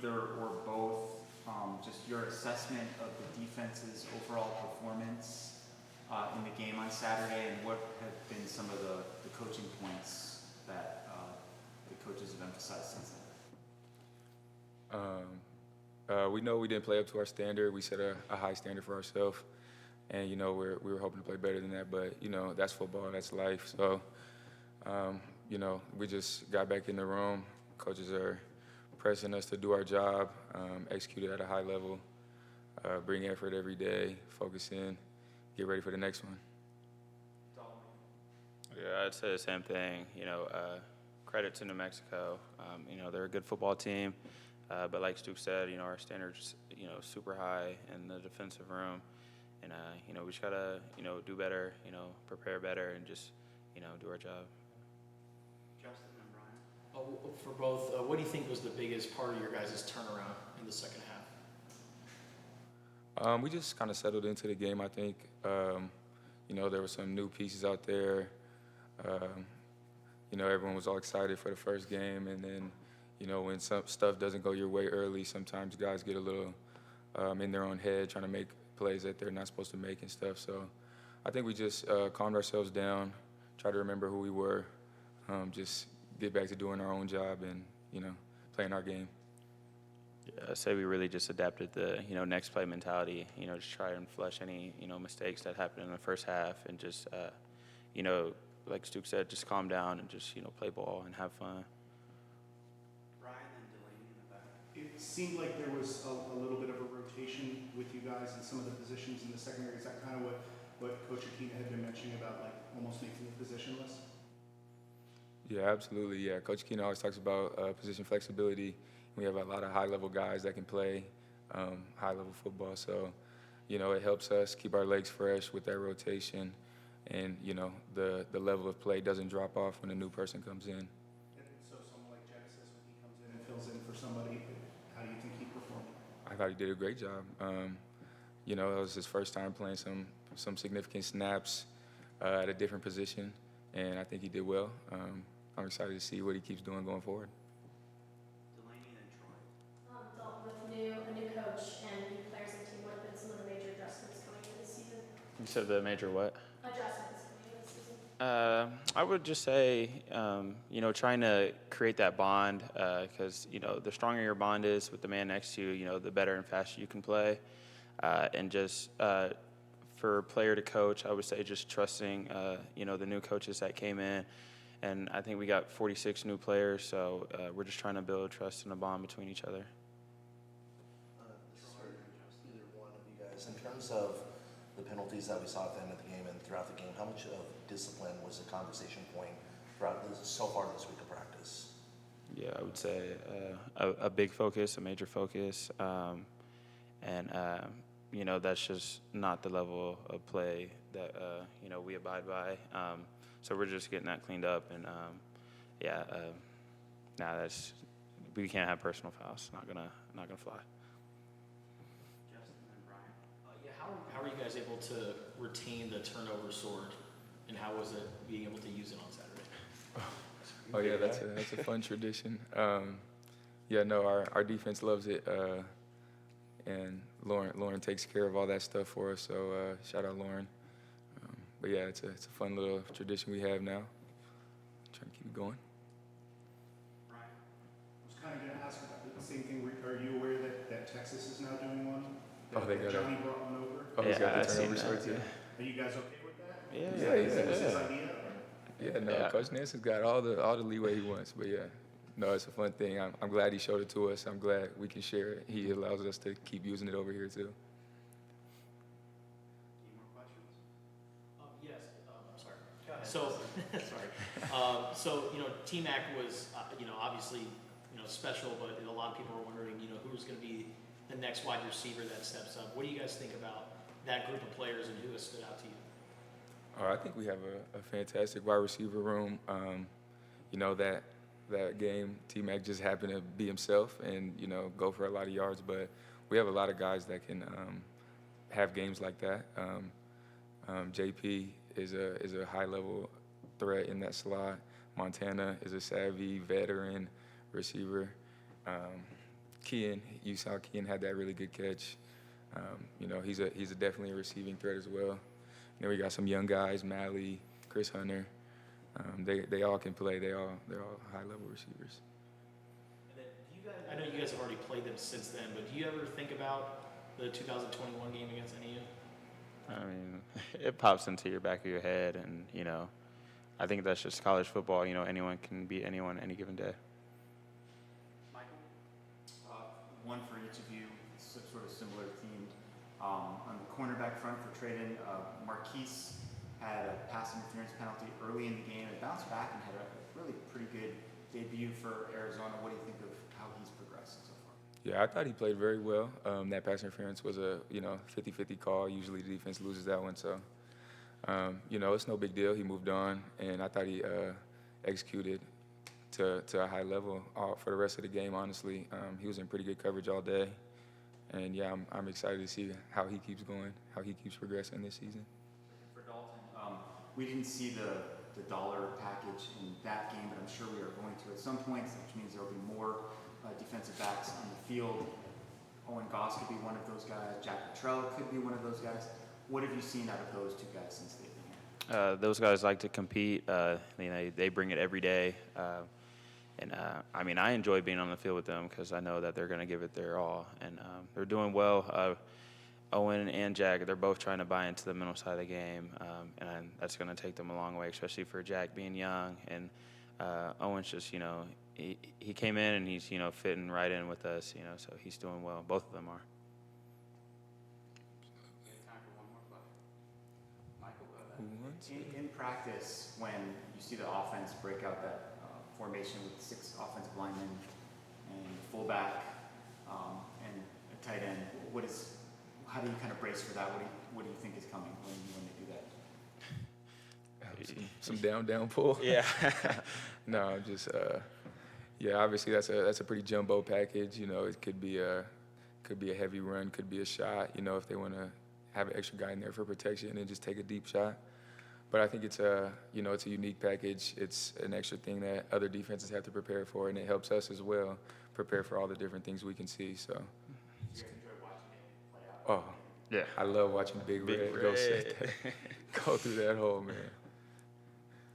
either or both, just your assessment of the defense's overall performance in the game on Saturday, and what have been some of the coaching points that the coaches have emphasized since then? We know we didn't play up to our standard. We set a high standard for ourselves, and we were hoping to play better than that. But that's football, that's life. So we just got back in the room. Coaches are pressing us to do our job, execute it at a high level, bring effort every day, focus in, get ready for the next one. Yeah, I'd say the same thing. Credit to New Mexico. They're a good football team, but like Stukes said, our standards, super high in the defensive room, and we just gotta, do better, prepare better, and just, do our job. Justin and Brian? For both, what do you think was the biggest part of your guys' turnaround in the second half? We just kind of settled into the game, I think. There were some new pieces out there. Everyone was all excited for the first game, and then, when some stuff doesn't go your way early, sometimes guys get a little in their own head trying to make plays that they're not supposed to make and stuff. So I think we just calmed ourselves down, try to remember who we were, just get back to doing our own job and, playing our game. Yeah, I say we really just adapted the, next play mentality, just try and flush any, mistakes that happened in the first half, and just, like Stukes said, just calm down and just, play ball and have fun. Brian and Delaney in the back. It seemed like there was a little bit of a rotation with you guys in some of the positions in the secondary. Is that kind of what Coach Akina had been mentioning about, like, almost making it positionless? Yeah, absolutely. Yeah, Coach Keenan always talks about position flexibility. We have a lot of high-level guys that can play high-level football. So, it helps us keep our legs fresh with that rotation, and the level of play doesn't drop off when a new person comes in. And so someone like Genesis, when he comes in and fills in for somebody, how do you think he performed? I thought he did a great job. It was his first time playing some significant snaps at a different position, and I think he did well. I'm excited to see what he keeps doing going forward. Delaney and then Troy. Dalton, with a new coach and new players in the team, what have been some of the major adjustments coming into this season? You said the major what? Adjustments coming into this season. I would just say, trying to create that bond, because, the stronger your bond is with the man next to you, the better and faster you can play. And just for a player to coach, I would say just trusting, the new coaches that came in. And I think we got 46 new players, so we're just trying to build trust and a bond between each other. This is for either one of you guys. In terms of the penalties that we saw at the end of the game and throughout the game, how much of discipline was a conversation point throughout so far this week of practice? Yeah, I would say a big focus, a major focus, and that's just not the level of play that we abide by. So we're just getting that cleaned up, and we can't have personal fouls. Not gonna fly. Justin and Brian. How are you guys able to retain the turnover sword, and how was it being able to use it on Saturday? Oh yeah, that's a fun tradition. Our defense loves it, and Lauren takes care of all that stuff for us. So shout out Lauren. But yeah, it's a fun little tradition we have now. Trying to keep it going. Brian, I was kind of going to ask about the same thing. Are you aware that Texas is now doing one? They got Johnny brought one over. Oh, he's got I've the seen turnover sword that, too. Are you guys okay with that? Yeah. Is that his idea? Yeah, no, Yeah. Coach Nelson's got all the leeway he wants. But yeah, no, it's a fun thing. I'm glad he showed it to us. I'm glad we can share it. He allows us to keep using it over here too. Any more questions? Yes, I'm sorry. Go ahead. So, T-Mac was, obviously, special, but a lot of people are wondering, who's going to be the next wide receiver that steps up. What do you guys think about that group of players and who has stood out to you? I think we have a fantastic wide receiver room. That game, T-Mac just happened to be himself and, go for a lot of yards. But we have a lot of guys that can have games like that. JP is a high-level threat in that slot. Montana is a savvy veteran receiver. Kean, you saw Kean had that really good catch. You know, he's definitely a receiving threat as well. Then we got some young guys, Malley, Chris Hunter. They all can play. They're all high-level receivers. And then do you guys, I know you guys have already played them since then, but do you ever think about the 2021 game against NEU? I mean, it pops into your back of your head, and you know, I think that's just college football. You know, anyone can beat anyone any given day. Michael? One for each of you, sort of similar themed. On the cornerback front for Treydan, Marquise had a pass interference penalty early in the game and bounced back and had a really pretty good debut for Arizona. What do you think of how he's progressed so far? Yeah, I thought he played very well. That pass interference was a 50-50 call. Usually the defense loses that one, so it's no big deal. He moved on, and I thought he executed to a high level for the rest of the game. Honestly, he was in pretty good coverage all day, and yeah, I'm excited to see how he keeps going, how he keeps progressing this season. For Dalton, we didn't see the dollar package in that game, but I'm sure we are going to at some point, which means there will be more defensive backs on the field. Owen Goss could be one of those guys. Jack Petrell could be one of those guys. What have you seen out of those two guys since they've been here? Those guys like to compete. They bring it every day. I mean, I enjoy being on the field with them because I know that they're going to give it their all. And they're doing well. Owen and Jack, they're both trying to buy into the mental side of the game. And that's going to take them a long way, especially for Jack being young. And Owen's just, he came in and he's, fitting right in with us, so he's doing well. Both of them are. Time for one more question. Michael, in practice, when you see the offense break out that formation with 6 offensive linemen and a fullback and a tight end, how do you kind of brace for that? What do you think is coming when they do that? Some down pull. Yeah. No, just obviously that's a pretty jumbo package. It could be a heavy run, could be a shot. If they want to have an extra guy in there for protection and just take a deep shot. But I think it's a unique package. It's an extra thing that other defenses have to prepare for, and it helps us as well prepare for all the different things we can see. So. You guys enjoy watching it play out? Oh, Yeah. I love watching Big Red go through that hole, man.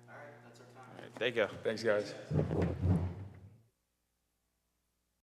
All right, that's our time. All right, thank you. Thanks, guys.